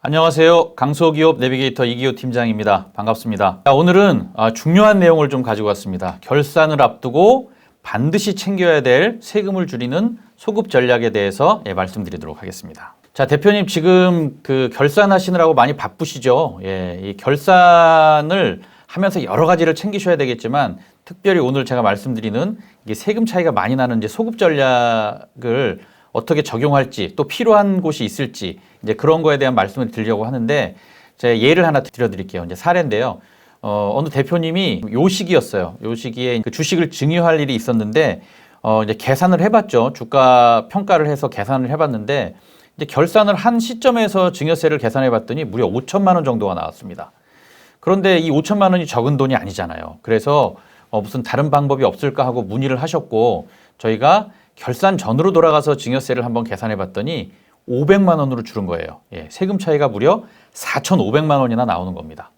안녕하세요. 강소기업 내비게이터 이기호 팀장입니다. 반갑습니다. 오늘은 중요한 내용을 좀 가지고 왔습니다. 결산을 앞두고 반드시 챙겨야 될 세금을 줄이는 소급 전략에 대해서 말씀드리도록 하겠습니다. 자, 대표님 지금 그 결산하시느라고 많이 바쁘시죠? 이 결산을 하면서 여러 가지를 챙기셔야 되겠지만 특별히 오늘 제가 말씀드리는 이게 세금 차이가 많이 나는 이제 소급 전략을 어떻게 적용할지 또 필요한 곳이 있을지 이제 그런 거에 대한 말씀을 드리려고 하는데 제가 예를 하나 드려드릴게요. 이제 사례인데요. 어느 대표님이 요 시기였어요. 요 시기에 그 주식을 증여할 일이 있었는데 이제 계산을 해봤죠. 주가 평가를 해서 계산을 해봤는데 이제 결산을 한 시점에서 증여세를 계산해봤더니 무려 5천만 원 정도가 나왔습니다. 그런데 이 5천만 원이 적은 돈이 아니잖아요. 그래서 무슨 다른 방법이 없을까 하고 문의를 하셨고 저희가 결산 전으로 돌아가서 증여세를 한번 계산해 봤더니 500만 원으로 줄은 거예요. 세금 차이가 무려 4,500만 원이나 나오는 겁니다.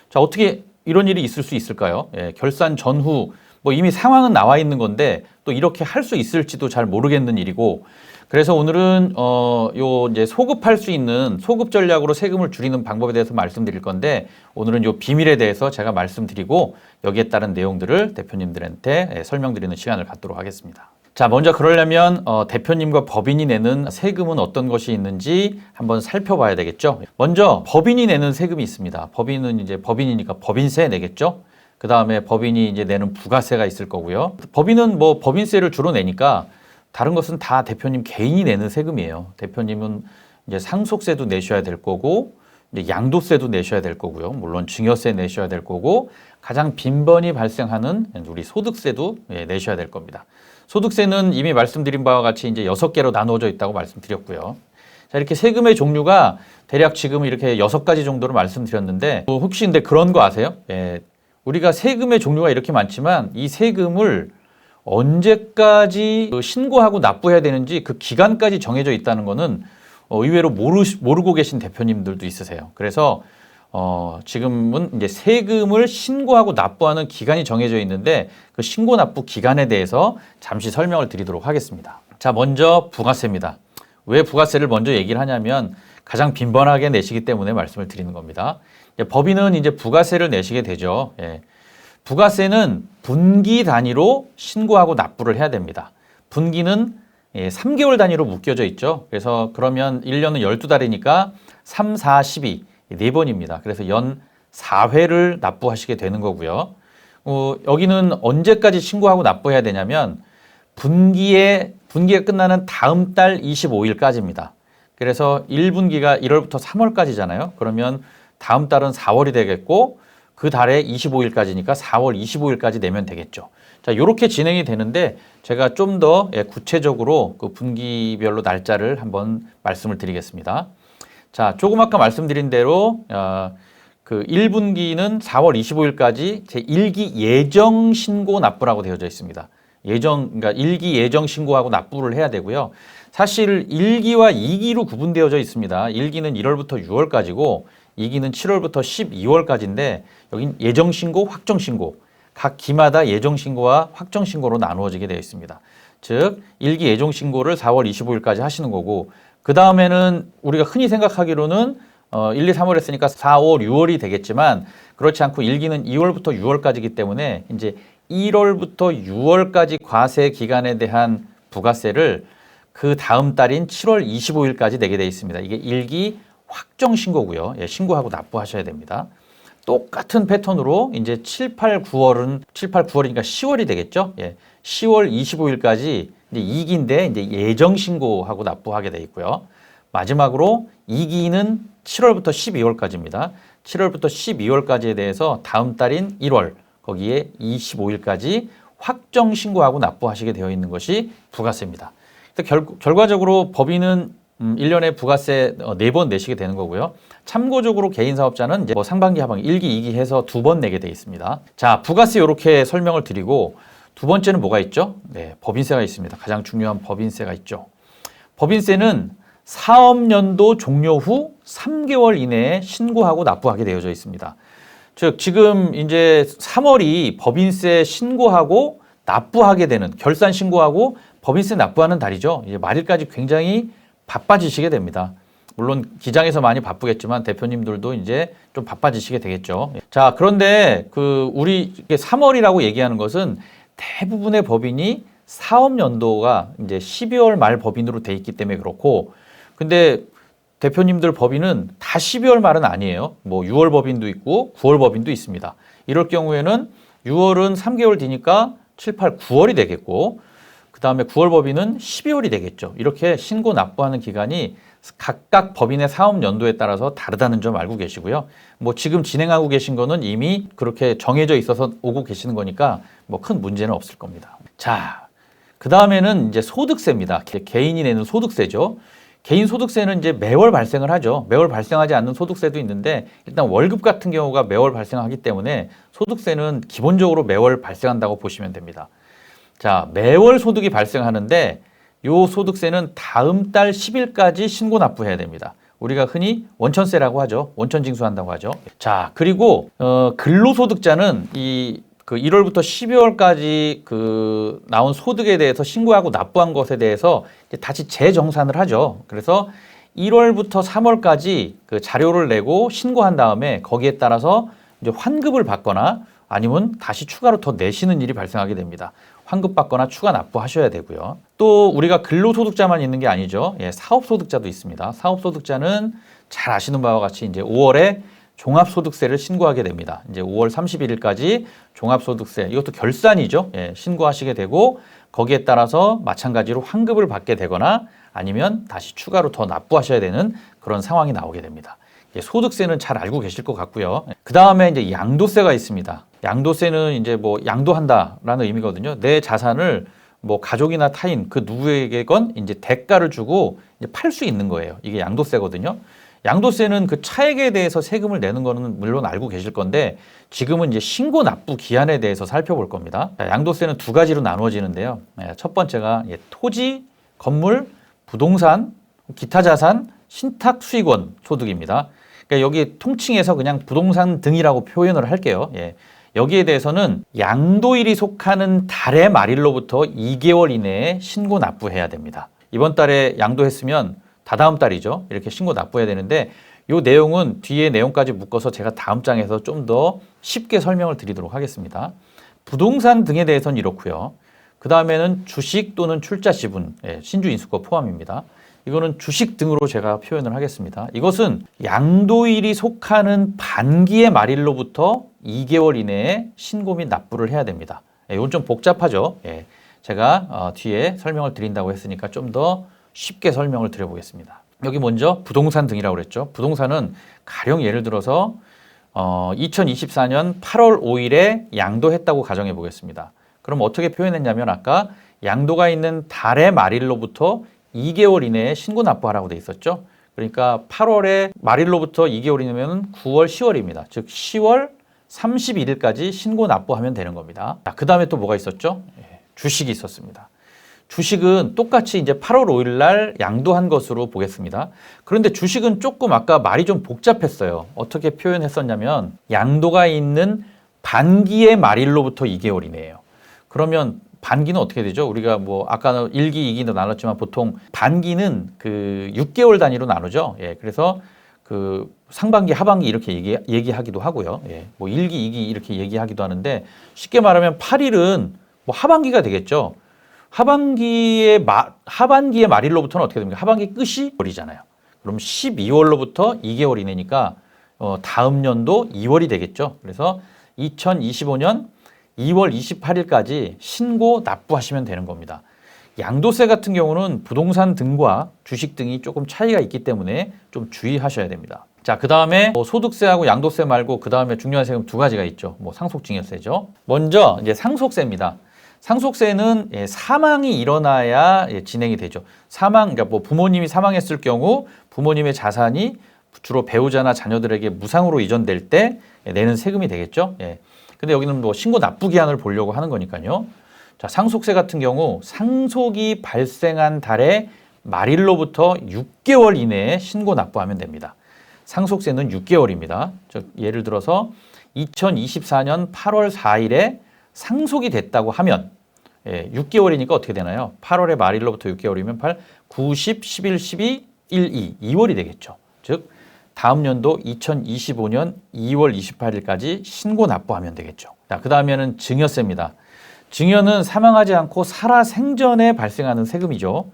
자, 어떻게 이런 일이 있을 수 있을까요? 결산 전후 뭐 이미 상황은 나와 있는 건데 또 이렇게 할 수 있을지도 잘 모르겠는 일이고 그래서 오늘은 요 이제 소급할 수 있는 소급 전략으로 세금을 줄이는 방법에 대해서 말씀드릴 건데 오늘은 요 비밀에 대해서 제가 말씀드리고 여기에 따른 내용들을 대표님들한테 설명드리는 시간을 갖도록 하겠습니다. 자, 먼저 그러려면 대표님과 법인이 내는 세금은 어떤 것이 있는지 한번 살펴봐야 되겠죠. 먼저 법인이 내는 세금이 있습니다. 법인은 이제 법인이니까 법인세 내겠죠. 그 다음에 법인이 이제 내는 부가세가 있을 거고요. 법인은 뭐 법인세를 주로 내니까 다른 것은 다 대표님 개인이 내는 세금이에요. 대표님은 이제 상속세도 내셔야 될 거고, 이제 양도세도 내셔야 될 거고요. 물론 증여세 내셔야 될 거고, 가장 빈번히 발생하는 우리 소득세도 내셔야 될 겁니다. 소득세는 이미 말씀드린 바와 같이 이제 6개로 나누어져 있다고 말씀드렸고요. 자, 이렇게 세금의 종류가 대략 지금 이렇게 6가지 정도로 말씀드렸는데 혹시 근데 그런 거 아세요? 우리가 세금의 종류가 이렇게 많지만 이 세금을 언제까지 신고하고 납부해야 되는지 그 기간까지 정해져 있다는 거는 의외로 모르고 계신 대표님들도 있으세요. 그래서 지금은 이제 세금을 신고하고 납부하는 기간이 정해져 있는데 그 신고 납부 기간에 대해서 잠시 설명을 드리도록 하겠습니다. 자, 먼저 부가세입니다. 왜 부가세를 먼저 얘기를 하냐면 가장 빈번하게 내시기 때문에 말씀을 드리는 겁니다. 법인은 이제 부가세를 내시게 되죠. 부가세는 분기 단위로 신고하고 납부를 해야 됩니다. 분기는 3개월 단위로 묶여져 있죠. 그래서 그러면 1년은 12달이니까 3, 4, 12 4번입니다. 그래서 연 4회를 납부하시게 되는 거고요. 여기는 언제까지 신고하고 납부해야 되냐면 분기가 끝나는 다음 달 25일까지입니다. 그래서 1분기가 1월부터 3월까지잖아요. 그러면 다음 달은 4월이 되겠고 그 달에 25일까지니까 4월 25일까지 내면 되겠죠. 자, 이렇게 진행이 되는데 제가 좀 더 구체적으로 그 분기별로 날짜를 한번 말씀을 드리겠습니다. 자, 조금 아까 말씀드린 대로 그 1분기는 4월 25일까지 제1기 예정 신고 납부라고 되어져 있습니다. 그러니까 1기 예정 신고하고 납부를 해야 되고요. 사실 1기와 2기로 구분되어져 있습니다. 1기는 1월부터 6월까지고 2기는 7월부터 12월까지인데 여긴 예정 신고, 확정 신고 각 기마다 예정 신고와 확정 신고로 나누어지게 되어 있습니다. 즉 1기 예정 신고를 4월 25일까지 하시는 거고 그 다음에는 우리가 흔히 생각하기로는 1, 2, 3월 했으니까 4, 5, 6월이 되겠지만 그렇지 않고 1기는 2월부터 6월까지이기 때문에 이제 1월부터 6월까지 과세 기간에 대한 부가세를 그 다음 달인 7월 25일까지 내게 되어 있습니다. 이게 1기 확정 신고고요. 신고하고 납부하셔야 됩니다. 똑같은 패턴으로 이제 7, 8, 9월이니까 10월이 되겠죠. 10월 25일까지 이제 2기인데 이제 예정 신고하고 납부하게 돼 있고요. 마지막으로 2기는 7월부터 12월까지입니다. 7월부터 12월까지에 대해서 다음 달인 1월 거기에 25일까지 확정 신고하고 납부하시게 되어 있는 것이 부가세입니다. 결과적으로 법인은 1년에 부가세 4번 내시게 되는 거고요. 참고적으로 개인사업자는 이제 상반기, 하반기 1기, 2기 해서 2번 내게 되어 있습니다. 자, 부가세 이렇게 설명을 드리고 두 번째는 뭐가 있죠? 법인세가 있습니다. 가장 중요한 법인세가 있죠. 법인세는 사업연도 종료 후 3개월 이내에 신고하고 납부하게 되어져 있습니다. 즉 지금 이제 3월이 법인세 신고하고 납부하게 되는 결산 신고하고 법인세 납부하는 달이죠. 이제 말일까지 굉장히 바빠지시게 됩니다. 물론 기장에서 많이 바쁘겠지만 대표님들도 이제 좀 바빠지시게 되겠죠. 자, 그런데 우리 3월이라고 얘기하는 것은 대부분의 법인이 사업연도가 이제 12월 말 법인으로 돼 있기 때문에 그렇고, 근데 대표님들 법인은 다 12월 말은 아니에요. 뭐 6월 법인도 있고 9월 법인도 있습니다. 이럴 경우에는 6월은 3개월 뒤니까 7, 8, 9월이 되겠고, 그 다음에 9월 법인은 12월이 되겠죠. 이렇게 신고 납부하는 기간이 각각 법인의 사업 연도에 따라서 다르다는 점 알고 계시고요. 뭐 지금 진행하고 계신 거는 이미 그렇게 정해져 있어서 오고 계시는 거니까 뭐 큰 문제는 없을 겁니다. 자, 그 다음에는 이제 소득세입니다. 개인이 내는 소득세죠. 개인 소득세는 이제 매월 발생을 하죠. 매월 발생하지 않는 소득세도 있는데, 일단 월급 같은 경우가 매월 발생하기 때문에 소득세는 기본적으로 매월 발생한다고 보시면 됩니다. 자, 매월 소득이 발생하는데 요 소득세는 다음 달 10일까지 신고 납부해야 됩니다. 우리가 흔히 원천세라고 하죠. 원천 징수한다고 하죠. 자, 그리고 근로소득자는 1월부터 12월까지 나온 소득에 대해서 신고하고 납부한 것에 대해서 이제 다시 재정산을 하죠. 그래서 1월부터 3월까지 그 자료를 내고 신고한 다음에 거기에 따라서 이제 환급을 받거나 아니면 다시 추가로 더 내시는 일이 발생하게 됩니다. 환급 받거나 추가 납부하셔야 되고요. 또 우리가 근로소득자만 있는 게 아니죠. 예, 사업소득자도 있습니다. 사업소득자는 잘 아시는 바와 같이 이제 5월에 종합소득세를 신고하게 됩니다. 이제 5월 31일까지 종합소득세, 이것도 결산이죠. 예, 신고하시게 되고 거기에 따라서 마찬가지로 환급을 받게 되거나 아니면 다시 추가로 더 납부하셔야 되는 그런 상황이 나오게 됩니다. 예, 소득세는 잘 알고 계실 것 같고요. 그 다음에 이제 양도세가 있습니다. 양도세는 이제 뭐 양도한다라는 의미거든요. 내 자산을 뭐 가족이나 타인 그 누구에게건 이제 대가를 주고 이제 팔 수 있는 거예요. 이게 양도세거든요. 양도세는 그 차액에 대해서 세금을 내는 거는 물론 알고 계실 건데, 지금은 이제 신고 납부 기한에 대해서 살펴볼 겁니다. 양도세는 두 가지로 나누어지는데요. 첫 번째가 토지, 건물, 부동산, 기타 자산, 신탁 수익원 소득입니다. 그러니까 여기 통칭해서 그냥 부동산 등이라고 표현을 할게요. 예. 여기에 대해서는 양도일이 속하는 달의 말일로부터 2개월 이내에 신고 납부해야 됩니다. 이번 달에 양도했으면 다다음 달이죠. 이렇게 신고 납부해야 되는데, 이 내용은 뒤에 내용까지 묶어서 제가 다음 장에서 좀 더 쉽게 설명을 드리도록 하겠습니다. 부동산 등에 대해서는 이렇고요. 그 다음에는 주식 또는 출자 지분, 신주 인수거 포함입니다. 이거는 주식 등으로 제가 표현을 하겠습니다. 이것은 양도일이 속하는 반기의 말일로부터 2개월 이내에 신고 및 납부를 해야 됩니다. 이건 좀 복잡하죠. 제가 뒤에 설명을 드린다고 했으니까 좀 더 쉽게 설명을 드려보겠습니다. 여기 먼저 부동산 등이라고 그랬죠. 부동산은 가령 예를 들어서 2024년 8월 5일에 양도했다고 가정해 보겠습니다. 그럼 어떻게 표현했냐면, 아까 양도가 있는 달의 말일로부터 2개월 이내에 신고 납부하라고 돼 있었죠. 그러니까 8월에 말일로부터 2개월 이내면 9월, 10월입니다. 즉 10월 31일까지 신고 납부하면 되는 겁니다. 그 다음에 또 뭐가 있었죠? 주식이 있었습니다. 주식은 똑같이 이제 8월 5일 날 양도한 것으로 보겠습니다. 그런데 주식은 조금 아까 말이 좀 복잡했어요. 어떻게 표현했었냐면, 양도가 있는 반기의 말일로부터 2개월 이내예요. 그러면 반기는 어떻게 되죠? 우리가 뭐 아까 1기, 2기도 나눴지만 보통 반기는 그 6개월 단위로 나누죠. 예, 그래서 그 상반기, 하반기 이렇게 얘기하기도 하고요. 예, 뭐 1기, 2기 이렇게 얘기하기도 하는데, 쉽게 말하면 8일은 뭐 하반기가 되겠죠. 하반기의 말일로부터는 어떻게 됩니까? 하반기 끝이 2월이잖아요. 그럼 12월로부터 2개월 이내니까 다음 연도 2월이 되겠죠. 그래서 2025년 2월 28일까지 신고 납부하시면 되는 겁니다. 양도세 같은 경우는 부동산 등과 주식 등이 조금 차이가 있기 때문에 좀 주의하셔야 됩니다. 자, 그 다음에 소득세하고 양도세 말고 그 다음에 중요한 세금 두 가지가 있죠. 뭐 상속증여세죠. 먼저 이제 상속세입니다. 상속세는 사망이 일어나야 진행이 되죠. 그러니까 뭐 부모님이 사망했을 경우 부모님의 자산이 주로 배우자나 자녀들에게 무상으로 이전될 때 내는 세금이 되겠죠. 근데 여기는 뭐 신고 납부 기한을 보려고 하는 거니까요. 자, 상속세 같은 경우 상속이 발생한 달의 말일로부터 6개월 이내에 신고 납부하면 됩니다. 상속세는 6개월입니다. 즉 예를 들어서 2024년 8월 4일에 상속이 됐다고 하면 6개월이니까 어떻게 되나요? 8월의 말일로부터 6개월이면 8, 9, 10, 11, 12, 2월이 되겠죠. 즉 다음 연도 2025년 2월 28일까지 신고 납부하면 되겠죠. 자, 그 다음에는 증여세입니다. 증여는 사망하지 않고 살아 생전에 발생하는 세금이죠.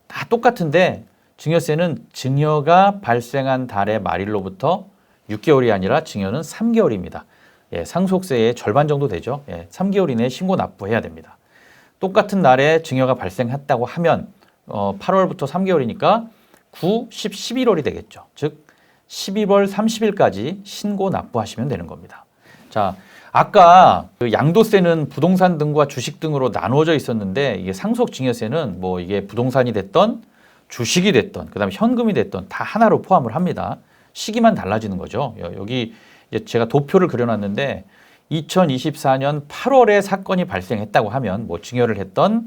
다 똑같은데 증여세는 증여가 발생한 달의 말일로부터 6개월이 아니라 증여는 3개월입니다. 예, 상속세의 절반 정도 되죠. 예, 3개월 이내에 신고 납부해야 됩니다. 똑같은 날에 증여가 발생했다고 하면 8월부터 3개월이니까 9, 10, 11월이 되겠죠. 즉 12월 30일까지 신고 납부하시면 되는 겁니다. 자, 아까 그 양도세는 부동산 등과 주식 등으로 나누어져 있었는데 이게 상속증여세는 뭐 이게 부동산이 됐던 주식이 됐던 그다음에 현금이 됐던 다 하나로 포함을 합니다. 시기만 달라지는 거죠. 여기 이제 제가 도표를 그려놨는데 2024년 8월에 사건이 발생했다고 하면 뭐 증여를 했던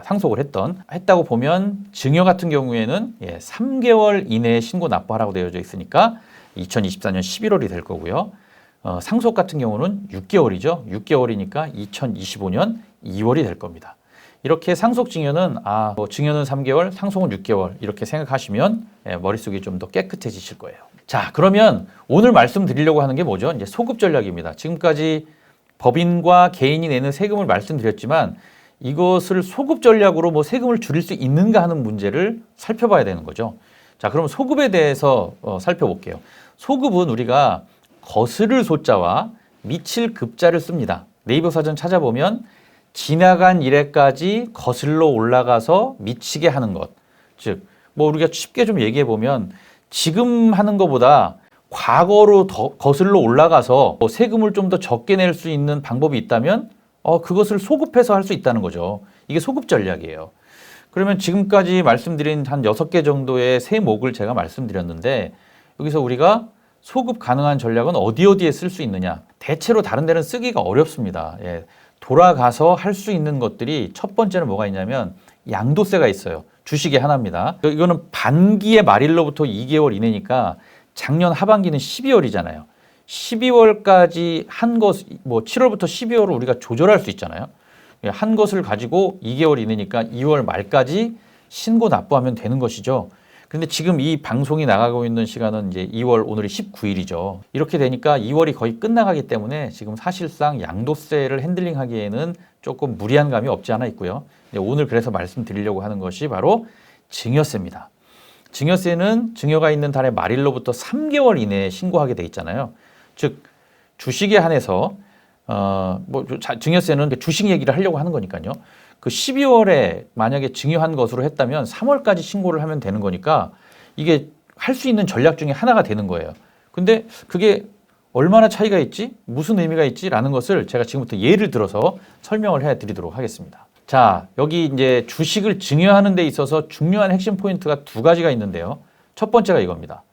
상속을 했다고 보면 증여 같은 경우에는 3개월 이내에 신고 납부하라고 되어져 있으니까 2024년 11월이 될 거고요. 상속 같은 경우는 6개월이죠. 6개월이니까 2025년 2월이 될 겁니다. 이렇게 상속 증여는 증여는 3개월, 상속은 6개월 이렇게 생각하시면 머릿속이 좀 더 깨끗해지실 거예요. 자, 그러면 오늘 말씀드리려고 하는 게 뭐죠? 이제 소급 전략입니다. 지금까지 법인과 개인이 내는 세금을 말씀드렸지만 이것을 소급 전략으로 뭐 세금을 줄일 수 있는가 하는 문제를 살펴봐야 되는 거죠. 자, 그럼 소급에 대해서 살펴볼게요. 소급은 우리가 거스를 소자와 미칠 급자를 씁니다. 네이버 사전 찾아보면 지나간 일에까지 거슬러 올라가서 미치게 하는 것. 즉, 뭐 우리가 쉽게 좀 얘기해 보면 지금 하는 것보다 과거로 더 거슬러 올라가서 세금을 좀 더 적게 낼 수 있는 방법이 있다면 그것을 소급해서 할 수 있다는 거죠. 이게 소급 전략이에요. 그러면 지금까지 말씀드린 한 6개 정도의 세목을 제가 말씀드렸는데 여기서 우리가 소급 가능한 전략은 어디에 쓸 수 있느냐. 대체로 다른 데는 쓰기가 어렵습니다. 돌아가서 할 수 있는 것들이 첫 번째는 뭐가 있냐면 양도세가 있어요. 주식의 하나입니다. 이거는 반기의 말일로부터 2개월 이내니까 작년 하반기는 12월이잖아요. 12월까지 한 것, 뭐 7월부터 12월을 우리가 조절할 수 있잖아요. 한 것을 가지고 2개월 이내니까 2월 말까지 신고 납부하면 되는 것이죠. 그런데 지금 이 방송이 나가고 있는 시간은 이제 2월 오늘이 19일이죠. 이렇게 되니까 2월이 거의 끝나가기 때문에 지금 사실상 양도세를 핸들링하기에는 조금 무리한 감이 없지 않아 있고요. 오늘 그래서 말씀드리려고 하는 것이 바로 증여세입니다. 증여세는 증여가 있는 달의 말일로부터 3개월 이내에 신고하게 돼 있잖아요. 즉 주식에 한해서 증여세는 주식 얘기를 하려고 하는 거니까요. 그 12월에 만약에 증여한 것으로 했다면 3월까지 신고를 하면 되는 거니까 이게 할 수 있는 전략 중에 하나가 되는 거예요. 근데 그게 얼마나 차이가 있지? 무슨 의미가 있지? 라는 것을 제가 지금부터 예를 들어서 설명을 해 드리도록 하겠습니다. 자, 여기 이제 주식을 증여하는 데 있어서 중요한 핵심 포인트가 두 가지가 있는데요. 첫 번째가 이겁니다.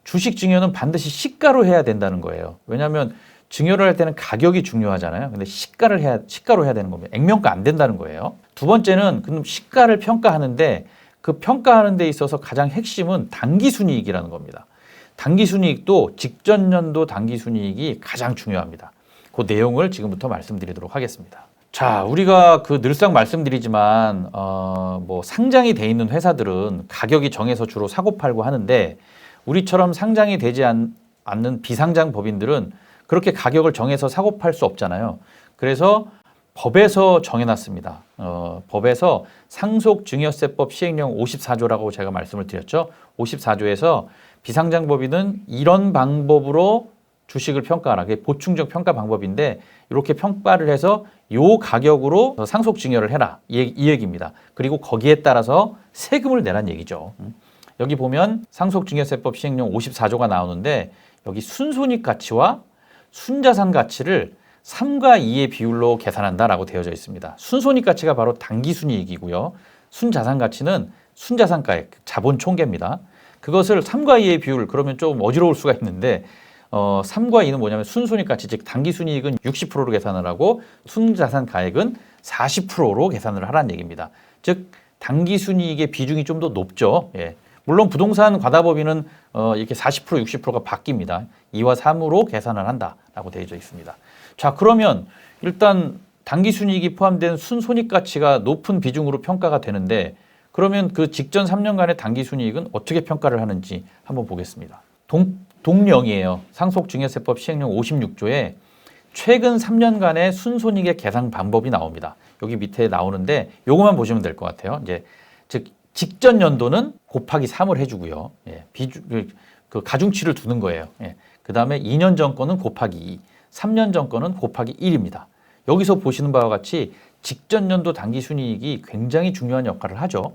주식 증여는 반드시 시가로 해야 된다는 거예요. 왜냐하면 증여를 할 때는 가격이 중요하잖아요. 근데 시가로 해야 되는 겁니다. 액면가 안 된다는 거예요. 두 번째는 그럼 시가를 평가하는데 그 평가하는 데 있어서 가장 핵심은 당기순이익이라는 겁니다. 당기순이익도 직전 연도 당기순이익이 가장 중요합니다. 그 내용을 지금부터 말씀드리도록 하겠습니다. 자, 우리가 늘상 말씀드리지만 뭐 상장이 돼 있는 회사들은 가격이 정해서 주로 사고 팔고 하는데 우리처럼 상장이 되지 않는 비상장 법인들은 그렇게 가격을 정해서 사고 팔 수 없잖아요. 그래서 법에서 정해놨습니다. 법에서 상속증여세법 시행령 54조라고 제가 말씀을 드렸죠. 54조에서 비상장 법인은 이런 방법으로 주식을 평가하라. 그게 보충적 평가 방법인데 이렇게 평가를 해서 요 가격으로 상속증여를 해라. 이 얘기입니다. 그리고 거기에 따라서 세금을 내란 얘기죠. 여기 보면 상속증여세법 시행령 54조가 나오는데 여기 순손익 가치와 순자산 가치를 3과 2의 비율로 계산한다라고 되어져 있습니다. 순손익 가치가 바로 당기순이익이고요. 순자산 가치는 순자산가액, 자본 총계입니다. 그것을 3과 2의 비율, 그러면 좀 어지러울 수가 있는데 3과 2는 뭐냐면 순손익 가치, 즉 당기순이익은 60%로 계산을 하고 순자산 가액은 40%로 계산을 하라는 얘기입니다. 즉 당기순이익의 비중이 좀 더 높죠. 예. 물론 부동산 과다법인은 이렇게 40%, 60%가 바뀝니다. 2와 3으로 계산을 한다라고 되어져 있습니다. 자, 그러면 일단 당기순이익이 포함된 순손익 가치가 높은 비중으로 평가가 되는데 그러면 그 직전 3년간의 당기순이익은 어떻게 평가를 하는지 한번 보겠습니다. 동령이에요. 상속증여세법 시행령 56조에 최근 3년간의 순손익의 계산 방법이 나옵니다. 여기 밑에 나오는데 요것만 보시면 될 것 같아요. 이제 즉 직전 연도는 곱하기 3을 해주고요. 예, 그 가중치를 두는 거예요. 예, 그 다음에 2년 전 거는 곱하기 2, 3년 전 거는 곱하기 1입니다. 여기서 보시는 바와 같이 직전 연도 당기순이익이 굉장히 중요한 역할을 하죠.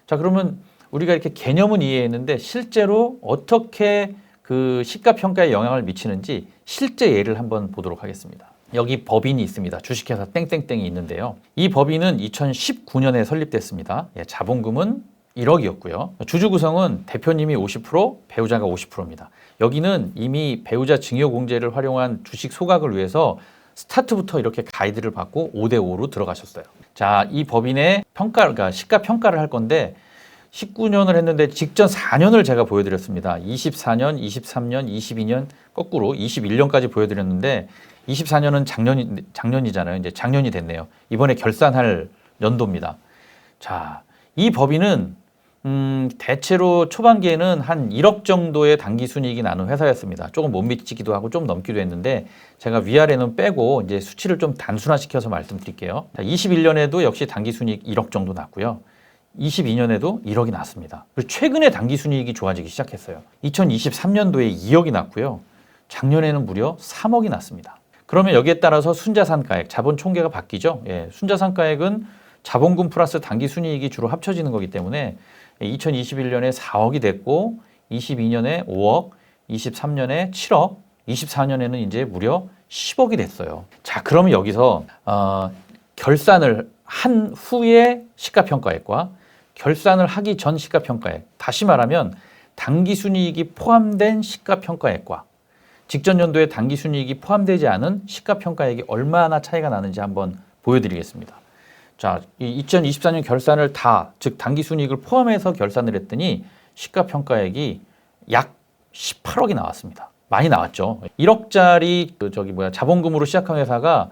자, 그러면 우리가 이렇게 개념은 이해했는데 실제로 어떻게 그 시가평가에 영향을 미치는지 실제 예를 한번 보도록 하겠습니다. 여기 법인이 있습니다. 주식회사 땡땡땡이 있는데요. 이 법인은 2019년에 설립됐습니다. 예, 자본금은 1억이었고요. 주주 구성은 대표님이 50%, 배우자가 50%입니다. 여기는 이미 배우자 증여공제를 활용한 주식 소각을 위해서 스타트부터 이렇게 가이드를 받고 5대5로 들어가셨어요. 자, 이 법인의 평가, 시가 평가를 할 건데 19년을 했는데 직전 4년을 제가 보여드렸습니다. 24년, 23년, 22년 거꾸로 21년까지 보여드렸는데 24년은 작년이잖아요. 이제 작년이 됐네요. 이번에 결산할 연도입니다. 자, 이 법인은 대체로 초반기에는 한 1억 정도의 당기순이익이 나는 회사였습니다. 조금 못 미치기도 하고 좀 넘기도 했는데 제가 위아래는 빼고 이제 수치를 좀 단순화시켜서 말씀드릴게요. 자, 21년에도 역시 당기순이익 1억 정도 났고요. 22년에도 1억이 났습니다. 그리고 최근에 당기순이익이 좋아지기 시작했어요. 2023년도에 2억이 났고요. 작년에는 무려 3억이 났습니다. 그러면 여기에 따라서 순자산가액, 자본 총계가 바뀌죠. 예, 순자산가액은 자본금 플러스 당기순이익이 주로 합쳐지는 거기 때문에 2021년에 4억이 됐고 22년에 5억, 23년에 7억, 24년에는 이제 무려 10억이 됐어요. 자, 그러면 여기서 결산을 한 후의 시가평가액과 결산을 하기 전 시가평가액, 다시 말하면 당기순이익이 포함된 시가평가액과 직전 연도에 당기순이익이 포함되지 않은 시가평가액이 얼마나 차이가 나는지 한번 보여드리겠습니다. 자, 2024년 결산을 즉 당기순이익을 포함해서 결산을 했더니 시가평가액이 약 18억이 나왔습니다. 많이 나왔죠. 1억짜리 자본금으로 시작한 회사가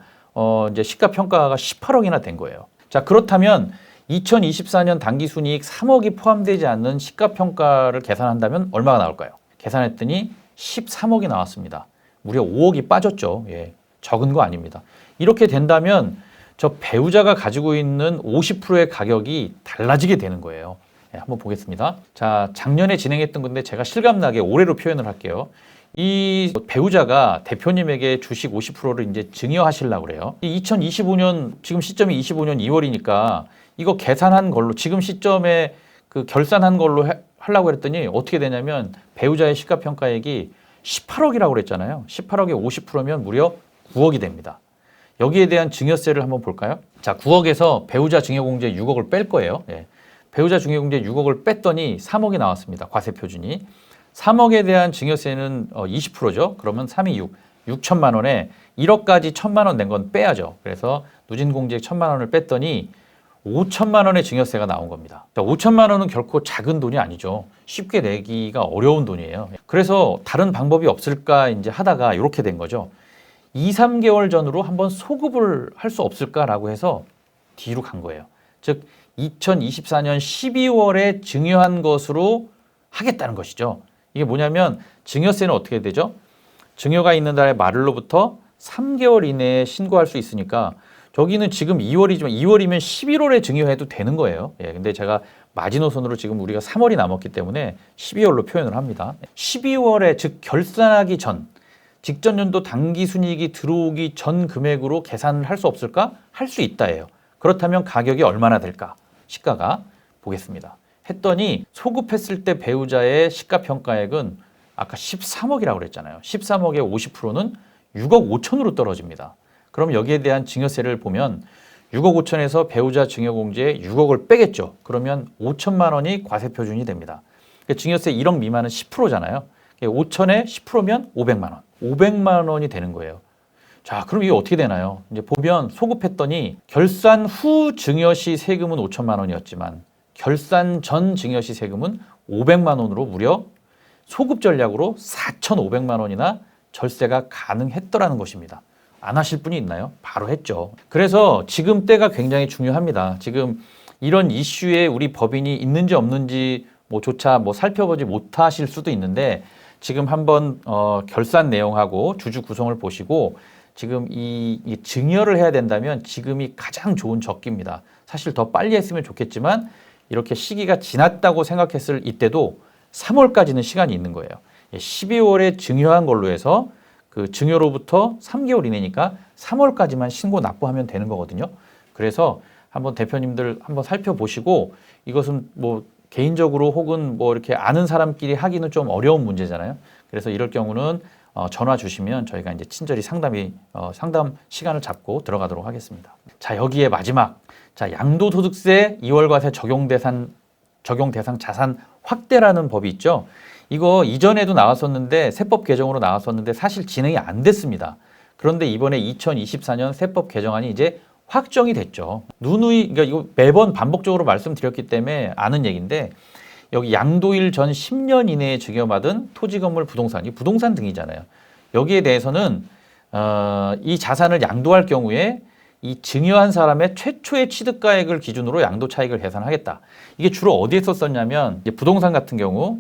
이제 시가평가가 18억이나 된 거예요. 자, 그렇다면 2024년 당기순이익 3억이 포함되지 않는 시가평가를 계산한다면 얼마가 나올까요? 계산했더니 13억이 나왔습니다. 무려 5억이 빠졌죠. 예, 적은 거 아닙니다. 이렇게 된다면 저 배우자가 가지고 있는 50%의 가격이 달라지게 되는 거예요. 예, 한번 보겠습니다. 자, 작년에 진행했던 건데 제가 실감나게 올해로 표현을 할게요. 이 배우자가 대표님에게 주식 50%를 이제 증여하시려고 그래요. 2025년, 지금 시점이 25년 2월이니까 이거 계산한 걸로, 지금 시점에 그 결산한 걸로 하려고 했더니 어떻게 되냐면 배우자의 시가평가액이 18억이라고 그랬잖아요. 18억에 50%면 무려 9억이 됩니다. 여기에 대한 증여세를 한번 볼까요? 자, 9억에서 배우자 증여공제 6억을 뺄 거예요. 예. 배우자 증여공제 6억을 뺐더니 3억이 나왔습니다. 과세표준이. 3억에 대한 증여세는 20%죠. 그러면 3이 6, 6천만 원에 1억까지 1천만 원 낸 건 빼야죠. 그래서 누진공제 1천만 원을 뺐더니 5천만 원의 증여세가 나온 겁니다. 5천만 원은 결코 작은 돈이 아니죠. 쉽게 내기가 어려운 돈이에요. 그래서 다른 방법이 없을까 이제 하다가 이렇게 된 거죠. 2, 3개월 전으로 한번 소급을 할 수 없을까라고 해서 뒤로 간 거예요. 즉 2024년 12월에 증여한 것으로 하겠다는 것이죠. 이게 뭐냐면 증여세는 어떻게 되죠? 증여가 있는 달의 말일로부터 3개월 이내에 신고할 수 있으니까 저기는 지금 2월이지만 2월이면 11월에 증여해도 되는 거예요. 예, 근데 제가 마지노선으로 지금 우리가 3월이 남았기 때문에 12월로 표현을 합니다. 12월에 즉 결산하기 전 직전 연도 당기순이익이 들어오기 전 금액으로 계산을 할 수 없을까? 할 수 있다예요. 그렇다면 가격이 얼마나 될까? 시가가 보겠습니다. 했더니 소급했을 때 배우자의 시가평가액은 아까 13억이라고 그랬잖아요. 13억의 50%는 6억 5천으로 떨어집니다. 그럼 여기에 대한 증여세를 보면 6억 5천에서 배우자 증여공제에 6억을 빼겠죠. 그러면 5천만 원이 과세표준이 됩니다. 증여세 1억 미만은 10%잖아요. 5천에 10%면 500만 원. 500만 원이 되는 거예요. 자, 그럼 이게 어떻게 되나요? 이제 보면 소급했더니 결산 후 증여 시 세금은 5천만 원이었지만 결산 전 증여 시 세금은 500만 원으로 무려 소급 전략으로 4,500만 원이나 절세가 가능했더라는 것입니다. 안 하실 분이 있나요? 바로 했죠. 그래서 지금 때가 굉장히 중요합니다. 지금 이런 이슈에 우리 법인이 있는지 없는지 조차 살펴보지 못하실 수도 있는데 지금 한번 결산 내용하고 주주 구성을 보시고 지금 이 증여를 해야 된다면 지금이 가장 좋은 적기입니다. 사실 더 빨리 했으면 좋겠지만 이렇게 시기가 지났다고 생각했을 이때도 3월까지는 시간이 있는 거예요. 12월에 증여한 걸로 해서 그 증여로부터 3개월 이내니까 3월까지만 신고 납부하면 되는 거거든요. 그래서 한번 대표님들 한번 살펴보시고 이것은 개인적으로 혹은 이렇게 아는 사람끼리 하기는 좀 어려운 문제잖아요. 그래서 이럴 경우는 전화 주시면 저희가 이제 친절히 상담 시간을 잡고 들어가도록 하겠습니다. 자, 여기에 마지막. 자, 양도소득세 2월 과세 적용 대상 자산 확대라는 법이 있죠. 이거 이전에도 나왔었는데 세법 개정으로 나왔었는데 사실 진행이 안 됐습니다. 그런데 이번에 2024년 세법 개정안이 이제 확정이 됐죠. 누누이 그러니까 이거 매번 반복적으로 말씀드렸기 때문에 아는 얘기인데 여기 양도일 전 10년 이내에 증여받은 토지, 건물, 부동산, 이 부동산 등이잖아요. 여기에 대해서는 이 자산을 양도할 경우에 이 증여한 사람의 최초의 취득가액을 기준으로 양도 차익을 계산하겠다. 이게 주로 어디에 썼었냐면 이제 부동산 같은 경우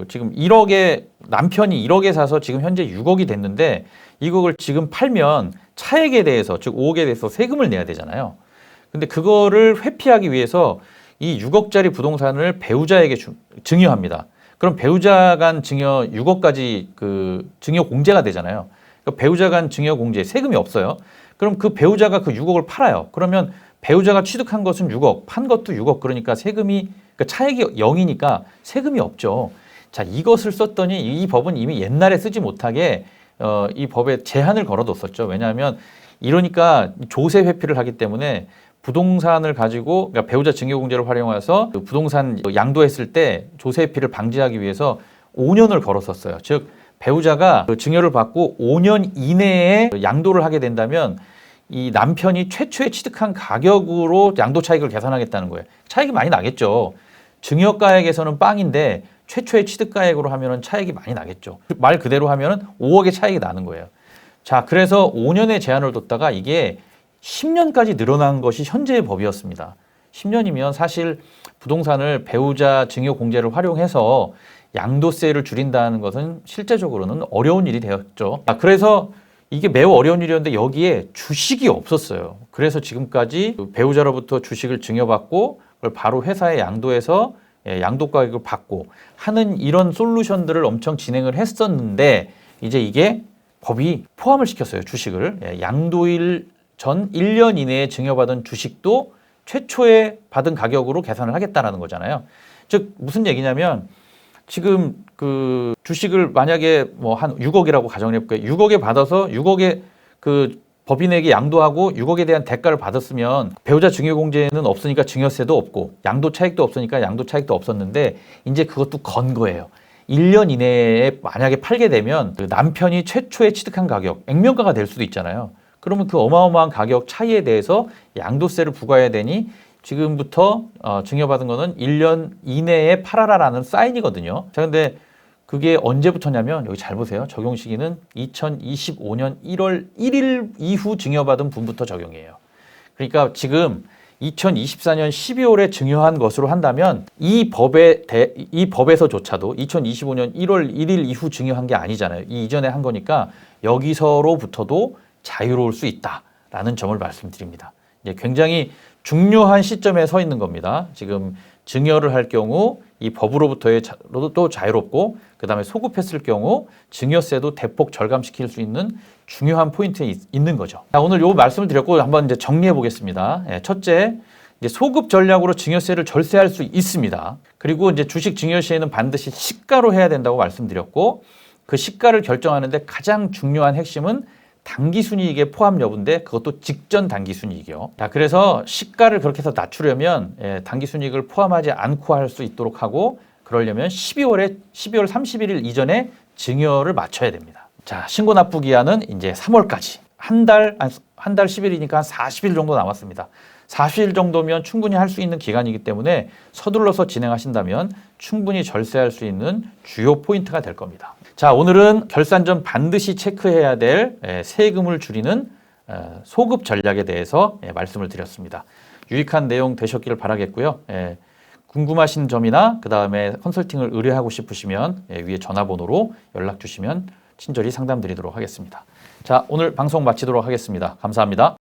지금 1억에 남편이 1억에 사서 지금 현재 6억이 됐는데 이걸 지금 팔면 차액에 대해서 즉 5억에 대해서 세금을 내야 되잖아요. 근데 그거를 회피하기 위해서 이 6억짜리 부동산을 배우자에게 증여합니다. 그럼 배우자 간 증여 6억까지 증여 공제가 되잖아요. 그러니까 배우자 간 증여 공제 세금이 없어요. 그럼 그 배우자가 그 6억을 팔아요. 그러면 배우자가 취득한 것은 6억, 판 것도 6억. 그러니까 차액이 0이니까 세금이 없죠. 자, 이것을 썼더니 이 법은 이미 옛날에 쓰지 못하게 이 법에 제한을 걸어뒀었죠. 왜냐하면 이러니까 조세 회피를 하기 때문에 부동산을 가지고 그러니까 배우자 증여공제를 활용해서 부동산 양도했을 때 조세 회피를 방지하기 위해서 5년을 걸었었어요. 즉 배우자가 증여를 받고 5년 이내에 양도를 하게 된다면 이 남편이 최초에 취득한 가격으로 양도 차익을 계산하겠다는 거예요. 차익이 많이 나겠죠. 증여가액에서는 빵인데 최초의 취득가액으로 하면은 차익이 많이 나겠죠. 말 그대로 하면은 5억의 차익이 나는 거예요. 자, 그래서 5년의 제한을 뒀다가 이게 10년까지 늘어난 것이 현재의 법이었습니다. 10년이면 사실 부동산을 배우자 증여 공제를 활용해서 양도세를 줄인다는 것은 실제적으로는 어려운 일이 되었죠. 그래서 이게 매우 어려운 일이었는데 여기에 주식이 없었어요. 그래서 지금까지 배우자로부터 주식을 증여받고 그걸 바로 회사에 양도해서 양도가액을 받고 하는 이런 솔루션들을 엄청 진행을 했었는데 이제 이게 법이 포함을 시켰어요. 주식을. 양도일 전 1년 이내에 증여받은 주식도 최초에 받은 가격으로 계산을 하겠다라는 거잖아요. 즉 무슨 얘기냐면 지금 주식을 만약에 한 6억이라고 가정을 해볼게요. 6억에 받아서 6억에 법인에게 양도하고 6억에 대한 대가를 받았으면 배우자 증여공제는 없으니까 증여세도 없고 양도 차익도 없으니까 양도 차익도 없었는데 이제 그것도 건 거예요. 1년 이내에 만약에 팔게 되면 남편이 최초에 취득한 가격, 액면가가 될 수도 있잖아요. 그러면 그 어마어마한 가격 차이에 대해서 양도세를 부과해야 되니 지금부터 증여받은 거는 1년 이내에 팔아라라는 사인이거든요. 자, 근데 그게 언제부터냐면 여기 잘 보세요. 적용 시기는 2025년 1월 1일 이후 증여받은 분부터 적용이에요. 그러니까 지금 2024년 12월에 증여한 것으로 한다면 이 법에서조차도 2025년 1월 1일 이후 증여한 게 아니잖아요. 이 이전에 한 거니까 여기서로부터도 자유로울 수 있다라는 점을 말씀드립니다. 이제 굉장히 중요한 시점에 서 있는 겁니다. 지금 증여를 할 경우 이 법으로부터도 자유롭고 그다음에 소급했을 경우 증여세도 대폭 절감시킬 수 있는 중요한 포인트에 있는 거죠. 자, 오늘 요 말씀을 드렸고 한번 이제 정리해 보겠습니다. 첫째, 이제 소급 전략으로 증여세를 절세할 수 있습니다. 그리고 이제 주식 증여 시에는 반드시 시가로 해야 된다고 말씀드렸고 그 시가를 결정하는데 가장 중요한 핵심은 당기순이익의 포함 여부인데 그것도 직전 당기순이익이요. 자, 그래서 시가를 그렇게 해서 낮추려면 당기순이익을 포함하지 않고 할 수 있도록 하고 그러려면 12월 31일 이전에 증여를 마쳐야 됩니다. 자, 신고 납부 기한은 이제 3월까지 한 달 10일이니까 한 40일 정도 남았습니다. 40일 정도면 충분히 할 수 있는 기간이기 때문에 서둘러서 진행하신다면 충분히 절세할 수 있는 주요 포인트가 될 겁니다. 자, 오늘은 결산 전 반드시 체크해야 될 세금을 줄이는 소급 전략에 대해서 말씀을 드렸습니다. 유익한 내용 되셨기를 바라겠고요. 궁금하신 점이나 그 다음에 컨설팅을 의뢰하고 싶으시면 위에 전화번호로 연락 주시면 친절히 상담드리도록 하겠습니다. 자, 오늘 방송 마치도록 하겠습니다. 감사합니다.